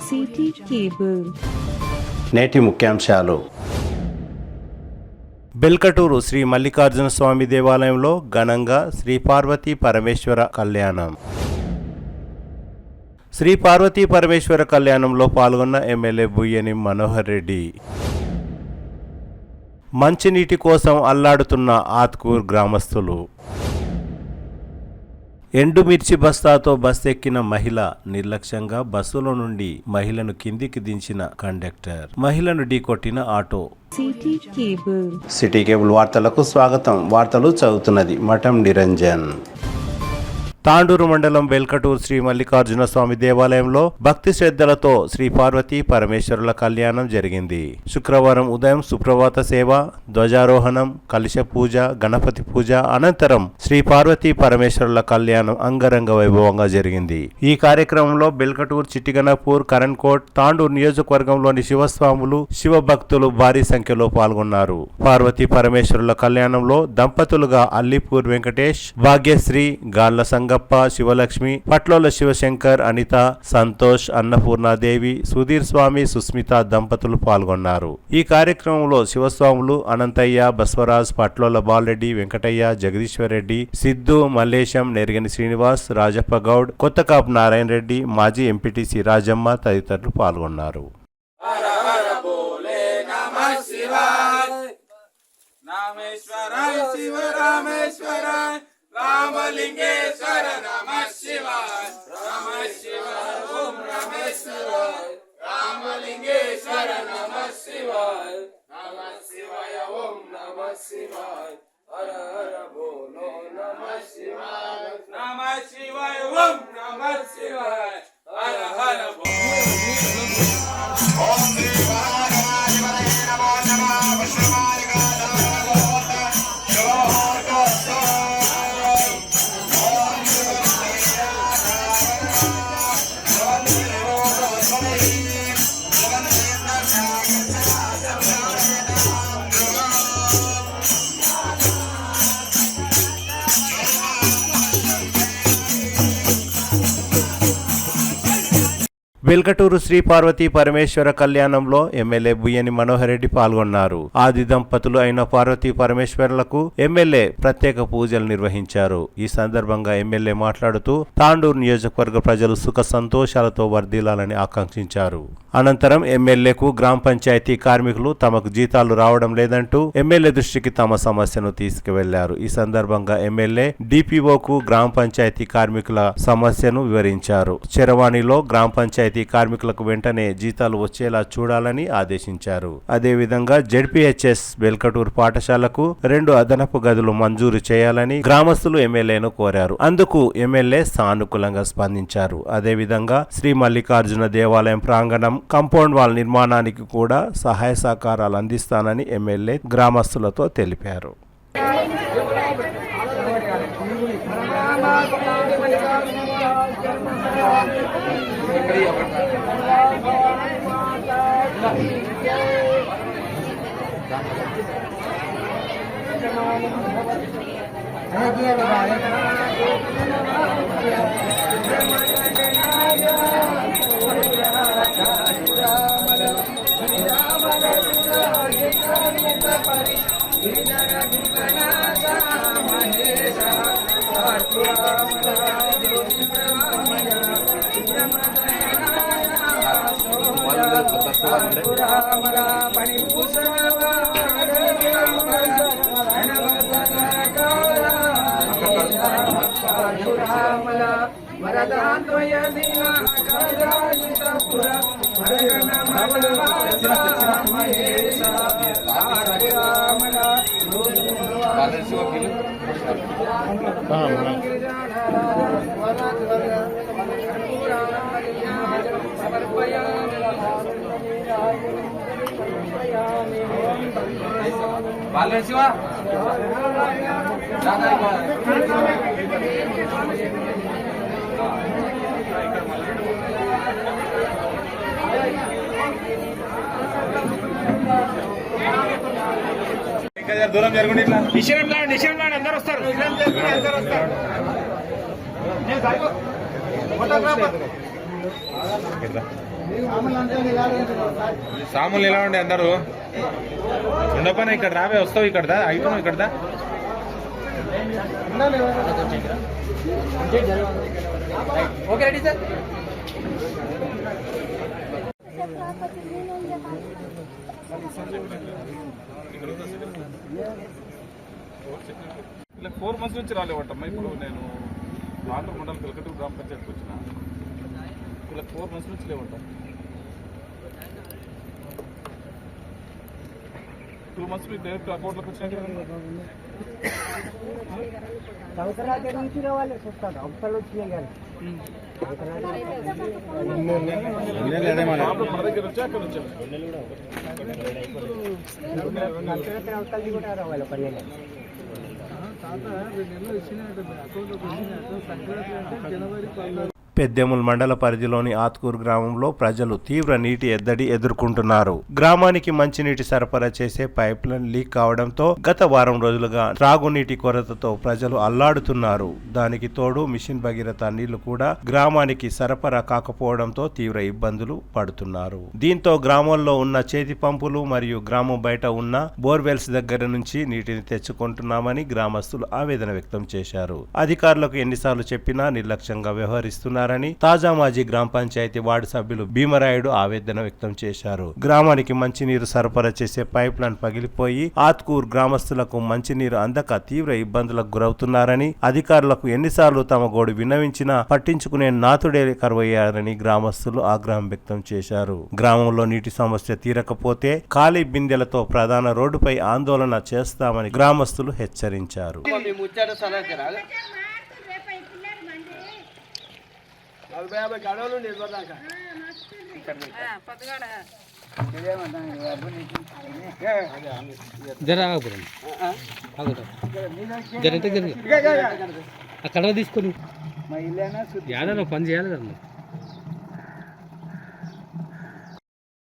City cable. నేటి ముఖ్యాంశాలు. బెల్కటూరు శ్రీ మల్లికార్జున స్వామి దేవాలయంలో ఘనంగా శ్రీ పార్వతీ పరమేశ్వర కళ్యాణం. శ్రీ పార్వతీ పరమేశ్వర కళ్యాణంలో పాల్గొన్న ఎమ్మెల్యే బుయ్యని మనోహర్ రెడ్డి. మంచినీటి కోసం అల్లాడుతున్న ఆత్కూర్ గ్రామస్తులు. ఎండుమిర్చి బస్తాతో బస్ ఎక్కిన మహిళ, నిర్లక్ష్యంగా బస్సులో నుండి మహిళను కిందికి దించిన కండక్టర్, మహిళను ఢీకొట్టిన ఆటో. సిటీ కేబుల్ వార్తలకు స్వాగతం. వార్తలు చదువుతున్నది మఠం నిరంజన్. తాండూరు మండలం బెల్కటూరు శ్రీ మల్లికార్జున స్వామి దేవాలయంలో భక్తి శ్రద్ధలతో శ్రీ పార్వతీ పరమేశ్వరుల కళ్యాణం జరిగింది. శుక్రవారం ఉదయం సుప్రభాత సేవ, ధ్వజారోహణం, కలశ పూజ, గణపతి పూజ అనంతరం శ్రీ పార్వతీ పరమేశ్వరుల కళ్యాణం అంగరంగ వైభవంగా జరిగింది. ఈ కార్యక్రమంలో బెల్కటూరు, చిట్టిగణపూర్, కరణ్కోట్, తాండూరు నియోజకవర్గంలోని శివస్వాములు, శివభక్తులు భారీ సంఖ్యలో పాల్గొన్నారు. పార్వతీ పరమేశ్వరుల కళ్యాణంలో దంపతులుగా అల్లిపూర్ వెంకటేష్, భాగ్యశ్రీ, గాళ్ల సంగ, శివలక్ష్మి, పట్లోల శివశంకర్, అనిత, సంతోష్, అన్నపూర్ణాదేవి, సుధీర్ స్వామి, సుస్మిత దంపతులు పాల్గొన్నారు. ఈ కార్యక్రమంలో శివస్వాములు అనంతయ్య, బస్వరాజ్, పట్లోల బాలరెడ్డి, వెంకటయ్య, జగదీశ్వర్ రెడ్డి, సిద్ధు, మల్లేశం, నెరిగని శ్రీనివాస్, రాజప్ప గౌడ్, కొత్తకాపు నారాయణ రెడ్డి, మాజీ ఎంపీటీసీ రాజమ్మ తదితరులు పాల్గొన్నారు. రామలింగేశ్వర నమః శివాయ, నమః శివాయ, ఓం రామేశ్వరాయ. రామలింగేశ్వర నమః శివాయ, నమః శివాయ, ఓం నమః శివాయ. హర హర బోలో నమః శివాయ, నమః శివాయ, ఓం నమః శివాయ. హర హర బోలో. ఓం శ్రీ వారాయ నమో నమః విష్ణువాయ. బెల్కటూరు శ్రీ పార్వతీ పరమేశ్వర కళ్యాణంలో ఎమ్మెల్యే బుయ్యని మనోహర్ రెడ్డి పాల్గొన్నారు. ఆది దంపతులు అయిన పార్వతీ పరమేశ్వరులకు ఎమ్మెల్యే ప్రత్యేక పూజలు నిర్వహించారు. ఈ సందర్భంగా ఎమ్మెల్యే మాట్లాడుతూ తాండూరు నియోజకవర్గ ప్రజలు సుఖ సంతోషాలతో వర్ధిల్లాలని ఆకాంక్షించారు. అనంతరం ఎమ్మెల్యేకు గ్రామ పంచాయతీ కార్మికులు తమకు జీతాలు రావడం లేదంటూ ఎమ్మెల్యే దృష్టికి తమ సమస్యను తీసుకువెళ్లారు. ఈ సందర్భంగా ఎమ్మెల్యే డిపిఓకు గ్రామ పంచాయతీ కార్మికుల సమస్యను వివరించారు. చరవాణిలో గ్రామ పంచాయతీ కార్మికులకు వెంటనే జీతాలు వచ్చేలా చూడాలని ఆదేశించారు. అదేవిధంగా జెడ్పీహెచ్ఎస్ బెల్కటూరు పాఠశాలకు 2 అదనపు గదులు మంజూరు చేయాలని గ్రామస్తులు ఎమ్మెల్యేను కోరారు. అందుకు ఎమ్మెల్యే సానుకూలంగా స్పందించారు. అదేవిధంగా శ్రీ మల్లికార్జున దేవాలయం ప్రాంగణం కాంపౌండ్ వాల్ నిర్మాణానికి కూడా సహాయ సహకారాలు అందిస్తానని ఎమ్మెల్యే గ్రామస్తులతో తెలిపారు. దూరం జరుగుండి. నిశ్చయం అందరూ వస్తారు. సాములు ఎలా ఉండే అందరూ ఉండపైన ఇక్కడ రావే వస్తావు ఇక్కడ అయిపోయినావు ఇక్కడ ఓకే రెడీ సార్ ఇలా 4 months నుంచి రాలేవటమ్మా ఇప్పుడు నేను ఆంధ్ర మండలం కలకట్టూరు గ్రామ పంచాయతీకి వచ్చిన ఇలా 4 months నుంచి లేవట 2 months మీ డైరెక్ట్ అకౌంట్లోకి వచ్చినాక సంవత్సరాల నుంచి రావాలి చూస్తాను అవసరాలు వచ్చినాయి కానీ మన దగ్గర వచ్చా అక్కడ వచ్చా అవసరాలు కూడా రావాలి పన్నెండు పెద్దెముల్ మండల పరిధిలోని ఆత్కూరు గ్రామంలో ప్రజలు తీవ్ర నీటి ఎద్దడి ఎదుర్కొంటున్నారు. గ్రామానికి మంచినీటి సరఫరా చేసే పైప్ లైన్ లీక్ కావడంతో గత వారం రోజులుగా త్రాగునీటి కొరతతో ప్రజలు అల్లాడుతున్నారు. దానికి తోడు మిషన్ భగీరథ నీళ్లు కూడా గ్రామానికి సరఫరా కాకపోవడంతో తీవ్ర ఇబ్బందులు పడుతున్నారు. దీంతో గ్రామంలో ఉన్న చేతి పంపులు మరియు గ్రామం బయట ఉన్న బోర్వెల్స్ దగ్గర నుంచి నీటిని తెచ్చుకుంటున్నామని గ్రామస్తులు ఆవేదన వ్యక్తం చేశారు. అధికారులకు ఎన్నిసార్లు చెప్పినా నిర్లక్ష్యంగా వ్యవహరిస్తున్నారు. తాజా మాజీ గ్రామ పంచాయతీ వార్డు సభ్యులు భీమరాయుడు ఆవేదన వ్యక్తం చేశారు. గ్రామానికి మంచినీరు సరఫరా చేసే పైప్ లైన్ పగిలిపోయి ఆత్కూరు గ్రామస్తులకు మంచినీరు అందక తీవ్ర ఇబ్బందులకు గురవుతున్నారని, అధికారులకు ఎన్నిసార్లు తమ గోడు విన్నవించినా పట్టించుకునే నాతుడే కరువయ్యారని గ్రామస్తులు ఆగ్రహం వ్యక్తం చేశారు. గ్రామంలో నీటి సమస్య తీరకపోతే ఖాళీ బిందెలతో ప్రధాన రోడ్డుపై ఆందోళన చేస్తామని గ్రామస్తులు హెచ్చరించారు. అక్కడ తీసుకొని ఏదైనా పని చేయాలి కదా.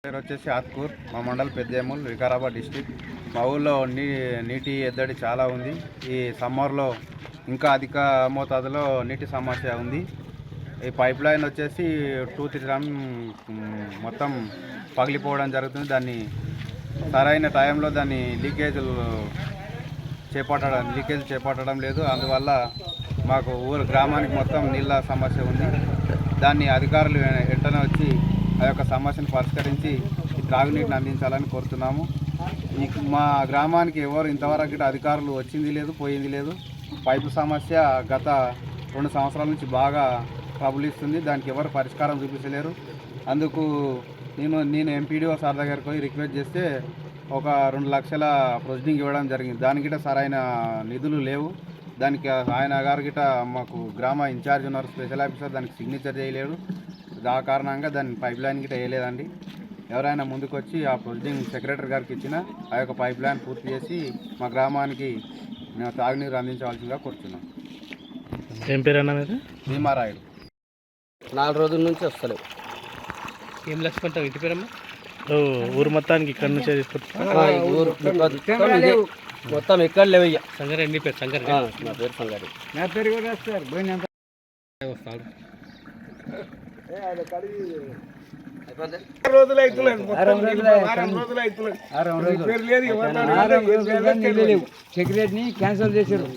పేరు వచ్చేసి ఆత్కూర్, మా మండల్ పెద్దేముల్, వికారాబాద్ డిస్టిక్. మా ఊళ్ళో నీటి ఎద్దడి చాలా ఉంది. ఈ సమ్మర్లో ఇంకా అధిక మోతాదులో నీటి సమస్య ఉంది. ఈ పైప్ లైన్ వచ్చేసి 2-3 టైం మొత్తం పగిలిపోవడం జరుగుతుంది. దాన్ని సరైన టైంలో దాన్ని లీకేజ్ చేపట్టడం లేదు. అందువల్ల మాకు గ్రామానికి మొత్తం నీళ్ళ సమస్య ఉంది. దాన్ని అధికారులు వెంటనే వచ్చి ఆ యొక్క సమస్యను పరిష్కరించి త్రాగునీటిని అందించాలని కోరుతున్నాము. మా గ్రామానికి ఎవరు ఇంతవరకు అధికారులు వచ్చింది లేదు, పోయింది లేదు. పైపు సమస్య గత 2 సంవత్సరాల నుంచి బాగా ప్రబలిస్తుంది. దానికి ఎవరు పరిష్కారం చూపించలేరు. అందుకు నేను ఎంపీడీఓ సార్ దగ్గరికి పోయి రిక్వెస్ట్ చేస్తే ఒక 2 లక్షల ప్రొసీడింగ్ ఇవ్వడం జరిగింది. దానికి గిట్ట సరైన నిధులు లేవు. దానికి ఆయన గారు గిట్ట మాకు గ్రామ ఇన్ఛార్జ్ ఉన్నారు, స్పెషల్ ఆఫీసర్, దానికి సిగ్నేచర్ చేయలేడు. ఆ కారణంగా దాన్ని పైప్ లైన్ గిట్ట వేయలేదండి. ఎవరైనా ముందుకు వచ్చి ఆ ప్రొసీడింగ్ సెక్రటరీ గారికి ఇచ్చిన ఆ యొక్క పైప్ లైన్ పూర్తి చేసి మా గ్రామానికి తాగునీరు అందించవలసిందిగా కోరుతున్నాం. ఏం పేరు అన్న మీరు? భీమారాయుడు. 4 రోజుల నుంచి వస్తలేవు. ఏం లక్ష్మంటావు ఇంటి పేరమ్మా? ఊరు మొత్తానికి ఇక్కడ నుంచే మొత్తం ఎక్కడ లేవు. సంగారెడ్డి. నీ పేరు సంగారెడ్డి? నా పేరు సంగారెడ్డి. నా పేరు కూడా వస్తారు. సెక్రటరీని క్యాన్సిల్ చేశారు.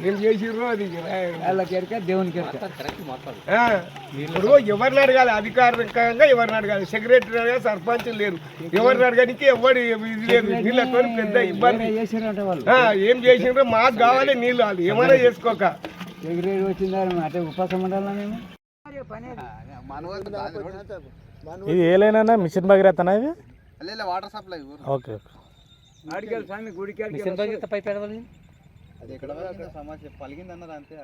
ఏం చేసిర్రు అది దేవునికి. ఇప్పుడు ఎవరిని అడగాలి? అధికారికంగా ఎవరిని అడగాలి? సెక్రటరీ అడగాలి, సర్పంచ్ లేరు. ఎవరిని అడగానికి ఎవరు ఇది లేదు. నీళ్ళతో పెద్ద ఇబ్బంది. ఏం చేసిండ్రు? మాకు కావాలి నీళ్ళు, అది ఏమైనా చేసుకోక. సెక్రటరీ వచ్చిందా అంటే ఉపాసం ఉండాలా మేము? ఇది ఏలైనా మిషన్ భగీరథనా? ఇది water supply. Okay. Mission Bhagiratha pipe ఎడవాలి. అది ఎక్కడ సమస్య పలిగింది అన్నారు అంతే.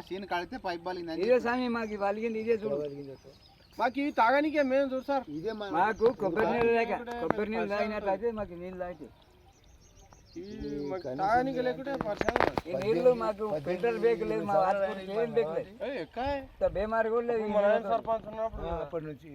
సీన్ కడితే పైప్ పలిగింది. మాకు పలిగింది ఇదే చూడు. మాకు ఇవి తాగానికే మేము చూడు సార్. ఇదే మాకు కొబ్బరి నీళ్ళు లేక కొబ్బరి నీళ్ళు తాగినట్లయితే మాకు నీళ్ళు తాగితే తాగానికి లేకుంటే నీళ్ళు మాకు ఫిల్టర్ బేక్ లేదు. మా ఏం బేక్ లేదు. బేమారి కూడా లేదు. సర్పంచ్ ఉన్నప్పుడు అప్పటి నుంచి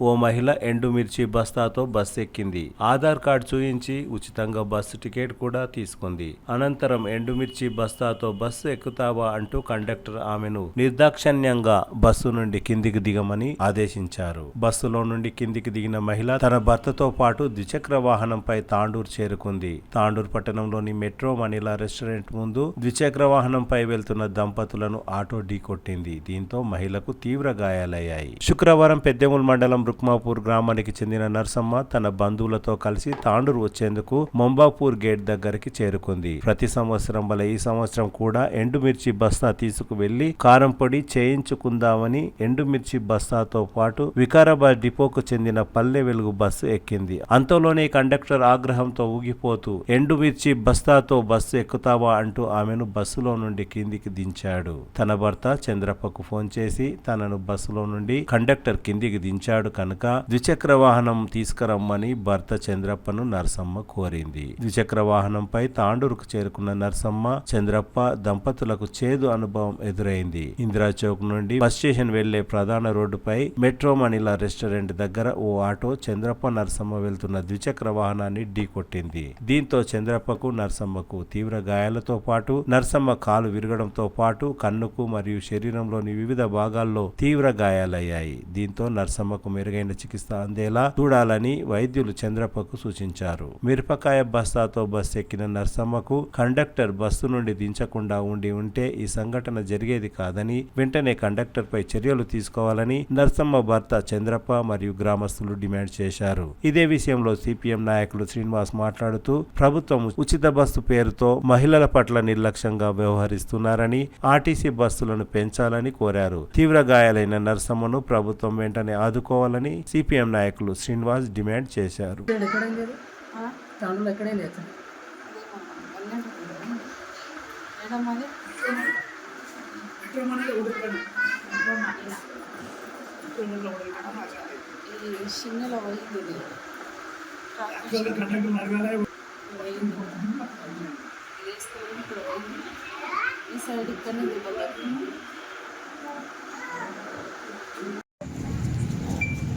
ఓ మహిళ ఎండుమిర్చి బస్తాతో బస్సు ఎక్కింది. ఆధార్ కార్డు చూయించి ఉచితంగా బస్సు టికెట్ కూడా తీసుకుంది. అనంతరం ఎండుమిర్చి బస్తాతో బస్సు ఎక్కుతావా అంటూ కండక్టర్ ఆమెను నిర్దాక్షణ్యంగా బస్సు నుండి కిందికి దిగమని ఆదేశించారు. బస్సులో నుండి కిందికి దిగిన మహిళ తన భర్తతో పాటు ద్విచక్ర వాహనంపై తాండూరు చేరుకుంది. తాండూరు పట్టణంలోని మెట్రో మనీలా రెస్టారెంట్ ముందు ద్విచక్ర వాహనంపై వెళ్తున్న దంపతులను ఆటో ఢీకొట్టింది. దీంతో మహిళకు తీవ్ర గాయాలయ్యాయి. శుక్రవారం పెద్దెముల్ మండలం రుక్మాపూర్ గ్రామానికి చెందిన నర్సమ్మ తన బంధువులతో కలిసి తాండూరు వచ్చేందుకు మొంబాపూర్ గేట్ దగ్గరికి చేరుకుంది. ప్రతి సంవత్సరం వల్ల ఈ సంవత్సరం కూడా ఎండుమిర్చి బస్తా తీసుకువెళ్లి కారం పొడి చేయించుకుందామని ఎండుమిర్చి బస్తాతో పాటు వికారాబాద్ డిపోకు చెందిన పల్లె వెలుగు బస్సు ఎక్కింది. అంతలోనే కండక్టర్ ఆగ్రహంతో ఊగిపోతూ ఎండుమిర్చి బస్తాతో బస్సు ఎక్కుతావా అంటూ ఆమెను బస్సులో నుండి కిందికి దించాడు. తన భర్త చంద్రప్పకు ఫోన్ చేసి తనను బస్సులో నుండి కండక్టర్ కిందికి దించాడు కనుక ద్విచక్ర వాహనం తీసుకురమ్మని భర్త చంద్రప్పను నర్సమ్మ కోరింది. ద్విచక్ర వాహనంపై తాండూరుకు చేరుకున్న నర్సమ్మ చంద్రప్ప దంపతులకు చేదు అనుభవం ఎదురైంది. ఇందిరా చౌక్ నుండి బస్ స్టేషన్ వెళ్లే ప్రధాన రోడ్డుపై మెట్రో మనీలా రెస్టారెంట్ దగ్గర ఓ ఆటో చంద్రప్ప నర్సమ్మ వెళ్తున్న ద్విచక్ర వాహనాన్ని ఢీకొట్టింది. దీంతో చంద్రప్పకు నర్సమ్మకు తీవ్ర గాయాలతో పాటు నర్సమ్మ కాలు విరగడంతో పాటు కన్నుకు మరియు శరీరంలోని వివిధ భాగాల్లో తీవ్ర గాయాలయ్యాయి. దీంతో నర్సమ్మకు మెరుగైన చికిత్స అందేలా చూడాలని వైద్యులు చంద్రప్పకు సూచించారు. మిరపకాయ బస్తాతో బస్సు ఎక్కిన నర్సమ్మకు కండక్టర్ బస్సు నుండి దించకుండా ఉంటే ఈ సంఘటన జరిగేది కాదని వెంటనే కండక్టర్ పై చర్యలు తీసుకోవాలని నర్సమ్మ భర్త చంద్రప్ప మరియు గ్రామస్తులు డిమాండ్ చేశారు. ఇదే విషయంలో సిపిఎం నాయకులు శ్రీనివాస్ మాట్లాడుతూ ప్రభుత్వం ఉచిత బస్సు పేరుతో మహిళల పట్ల నిర్లక్ష్యంగా వ్యవహరిస్తున్నారని ఆర్టీసీ బస్సులను పెంచాలని కోరారు. తీవ్ర గాయాలైన నర్సమ్మను ప్రభుత్వం వెంటనే ఆదుకోవాలని సిపిఎం నాయకులు శ్రీనివాస్ డిమాండ్ చేశారు. ఈ సైడ్ ఇక్కడ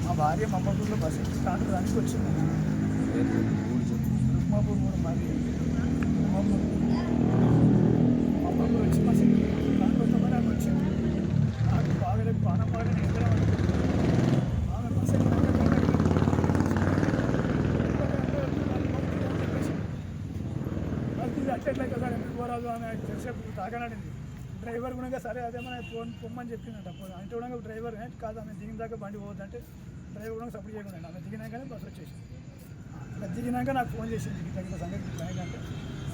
మా భార్య మమ్మపూర్లో బస్ ఎక్కి స్టార్ట్ రానికి వచ్చింది. రుక్మాపూర్ కూడా భార్య మమ్మపూర్ వచ్చి బస్ ఎక్కి స్టార్ట్ వస్తామని ఆమె వచ్చింది. నాకు బాగా బాణం బాగా ఎక్కడ ఆమె బస్ ఎక్కి అట్లా కదా ఎందుకు పోరాదు ఆమె తెలిసేపు తాగనాడింది. డ్రైవర్ కూడా సరే అదేమన్నా పొమ్మని చెప్పిందంట. అంటే కూడా డ్రైవర్ కాదు ఆమె దిగిన దాకా బండి పోవద్దంటే డ్రైవర్ కూడా సపోర్ట్ చేయకుండా ఆమె దిగినాకనే బస్సు వచ్చేసింది. అలా దిగినాక నాకు ఫోన్ చేసింది తగిన సంగతి అంటే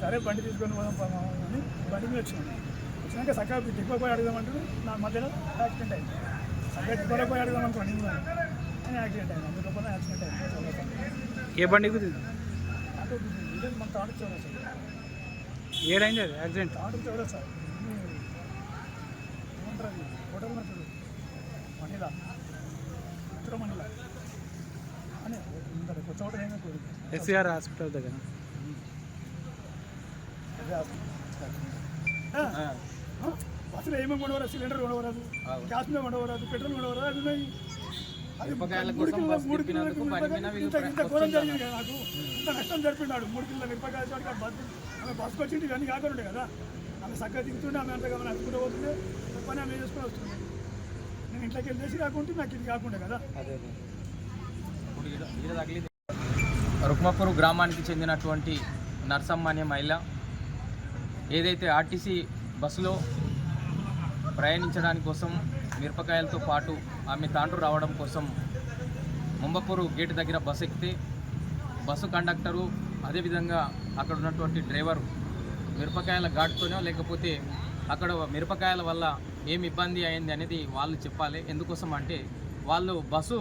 సరే బండి తీసుకొని పోదాం అని బండి మీద వచ్చినాక సక్క డిపో పోయి అడుగుదామంటే నా మధ్యలో యాక్సిడెంట్ అయింది. సక్క డిపోలో పోయి అడుగుదామనుకోండి అని యాక్సిడెంట్ అయింది. అందులో యాక్సిడెంట్ అయింది. ఏ బండి కుదిరింది? ఆటో ఇదే మన తాడు చూడాలి సార్. ఏడైంది అది యాక్సిడెంట్? తాడు చూడాలి సార్. హోటల్ మనుషులు మనీలా ఉత్తర మనీలా అని చోట ఏమో ఎస్ఆర్ హాస్పిటల్ దగ్గర బస్సులో ఏమేమి కొనవరాదు, సిలిండర్ కొనవరాదు, గ్యాస్ మీద కొనవరాదు, పెట్రోల్ కొనవరాదు. అది ఉన్నాయి. అది 3 కిలోల ఇంత ఘోరం జరిగింది కదా. నాకు ఇంత నష్టం జరిపినాడు. 3 కిలోల మిరపకాయ చోటుగా ఆమె బస్సుకు వచ్చింది ఇవన్నీ కాకుండా కదా. ఆమె చక్కగా దిగుతుండే ఆమె అంతగా మనం అట్టుకుంటూ పోతుండే పని ఆమె చేసుకుని వస్తుంది. నేను ఇంట్లోకి వెళ్ళేసి కాకుంటే నాకు ఇది కాకుండా కదా. రుక్మాపూర్ గ్రామానికి చెందినటువంటి నర్సమ్మ అనే మహిళ ఏదైతే ఆర్టీసీ బస్సులో ప్రయాణించడానికి కోసం మిరపకాయలతో పాటు ఆమె తాండూరు రావడం కోసం మొంబాపూర్ గేట్ దగ్గర బస్సు ఎక్కితే బస్సు కండక్టరు అదేవిధంగా అక్కడ ఉన్నటువంటి డ్రైవరు మిరపకాయల ఘాటుతోనో లేకపోతే అక్కడ మిరపకాయల వల్ల ఏం ఇబ్బంది అయింది అనేది వాళ్ళు చెప్పాలి. ఎందుకోసం అంటే వాళ్ళు బస్సు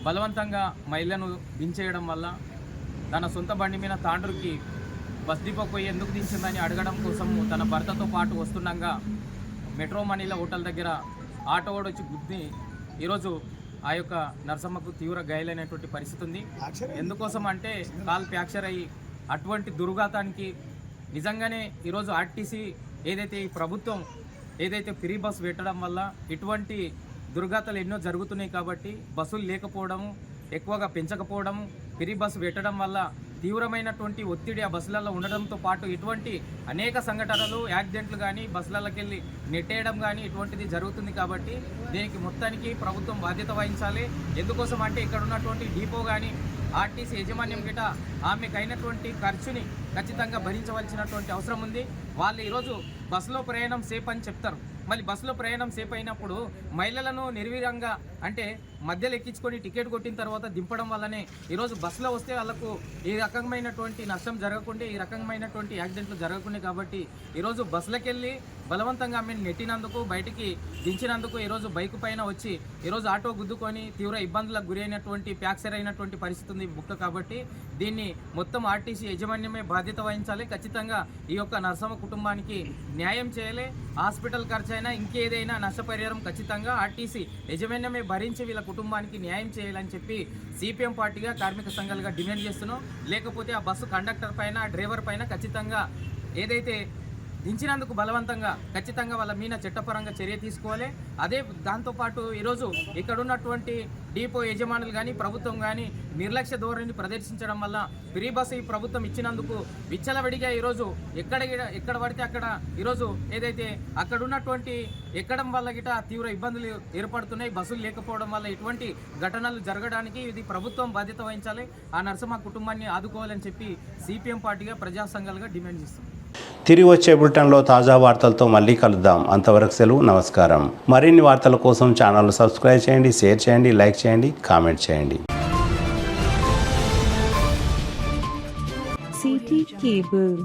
బలవంతంగా మహిళను దించేయడం వల్ల తన సొంత బండి మీద తాండూరుకి బస్ డిపోకి పోయి ఎందుకు దించిందని అడగడం కోసం తన భర్తతో పాటు వస్తుండగా మెట్రో మనీలా హోటల్ దగ్గర ఆటో వచ్చి గుద్ది ఈరోజు ఆ యొక్క నర్సమ్మకు తీవ్ర గాయాలైనటువంటి పరిస్థితి ఉంది. ఎందుకోసం అంటే కాల్ ఫ్రాక్చర్ అయ్యి అటువంటి దుర్ఘాతానికి నిజంగానే ఈరోజు ఆర్టీసీ ఏదైతే ఈ ప్రభుత్వం ఏదైతే ఫ్రీ బస్ పెట్టడం వల్ల ఇటువంటి దుర్ఘటనలు ఎన్నో జరుగుతున్నాయి కాబట్టి బస్సులు లేకపోవడము, ఎక్కువగా పెంచకపోవడము, ఫ్రీ బస్సు పెట్టడం వల్ల తీవ్రమైనటువంటి ఒత్తిడి ఆ బస్సులలో ఉండడంతో పాటు ఇటువంటి అనేక సంఘటనలు, యాక్సిడెంట్లు కానీ బస్సులకి వెళ్ళి నెట్టేయడం కానీ ఇటువంటిది జరుగుతుంది. కాబట్టి దీనికి మొత్తానికి ప్రభుత్వం బాధ్యత వహించాలి. ఎందుకోసం అంటే ఇక్కడ ఉన్నటువంటి డిపో కానీ ఆర్టీసీ యాజమాన్యం గిట ఆమెకు అయినటువంటి ఖర్చుని ఖచ్చితంగా భరించవలసినటువంటి అవసరం ఉంది. వాళ్ళు ఈరోజు బస్సులో ప్రయాణం సేఫ్ అని చెప్తారు. మళ్ళీ బస్సులో ప్రయాణం సేఫ్ అయినప్పుడు మహిళలను నిర్వీర్యంగా అంటే మధ్యలో ఎక్కించుకొని టికెట్ కొట్టిన తర్వాత దింపడం వల్లనే ఈరోజు బస్సులో వస్తే వాళ్ళకు ఈ రకమైనటువంటి నష్టం జరగకుండా, ఈ రకమైనటువంటి యాక్సిడెంట్లు జరగకుండా. కాబట్టి ఈరోజు బస్సులకు వెళ్ళి బలవంతంగా ఆమెను నెట్టినందుకు, బయటికి దించినందుకు ఈరోజు బైక్ పైన వచ్చి ఈరోజు ఆటో గుద్దుకొని తీవ్ర ఇబ్బందులకు గురి అయినటువంటి ఫ్రాక్చర్ అయినటువంటి పరిస్థితి ఉంది బుక్క. కాబట్టి దీన్ని మొత్తం ఆర్టీసీ యాజమాన్యమే బాధ్యత వహించాలి. ఖచ్చితంగా ఈ యొక్క నర్సమ్మ కుటుంబానికి న్యాయం చేయాలి. హాస్పిటల్ ఖర్చు అయినా ఇంకేదైనా నష్టపరిహారం ఖచ్చితంగా ఆర్టీసీ యాజమాన్యమే భరించి వీళ్ళ కుటుంబానికి న్యాయం చేయాలని చెప్పి సిపిఎం పార్టీగా, కార్మిక సంఘాలుగా డిమాండ్ చేస్తున్నాం. లేకపోతే ఆ బస్సు కండక్టర్ పైన, డ్రైవర్ పైన ఖచ్చితంగా ఏదైతే దించినందుకు బలవంతంగా ఖచ్చితంగా వాళ్ళ మీద చట్టపరంగా చర్య తీసుకోవాలి. అదే దాంతోపాటు ఈరోజు ఇక్కడ ఉన్నటువంటి డిపో యజమానులు కానీ ప్రభుత్వం కానీ నిర్లక్ష్య ధోరణిని ప్రదర్శించడం వల్ల ఫ్రీ బస్సు ఈ ప్రభుత్వం ఇచ్చినందుకు విచ్చలవిడిగా ఈరోజు ఎక్కడ పడితే అక్కడ ఈరోజు ఏదైతే అక్కడ ఉన్నటువంటి ఎక్కడం వల్ల గిట తీవ్ర ఇబ్బందులు ఏర్పడుతున్నాయి. బస్సులు లేకపోవడం వల్ల ఇటువంటి ఘటనలు జరగడానికి ఇది ప్రభుత్వం బాధ్యత వహించాలి. ఆ నర్సమ్మ కుటుంబాన్ని ఆదుకోవాలని చెప్పి సిపిఎం పార్టీగా, ప్రజా సంఘాలుగా డిమాండ్ చేస్తుంది. తిరిగి వచ్చే బులెటిన్లో తాజా వార్తలతో మళ్ళీ కలుద్దాం. అంతవరకు సెలవు, నమస్కారం. మరిన్ని వార్తల కోసం ఛానల్ సబ్స్క్రైబ్ చేయండి, షేర్ చేయండి, లైక్ చేయండి, కామెంట్ చేయండి. City cable.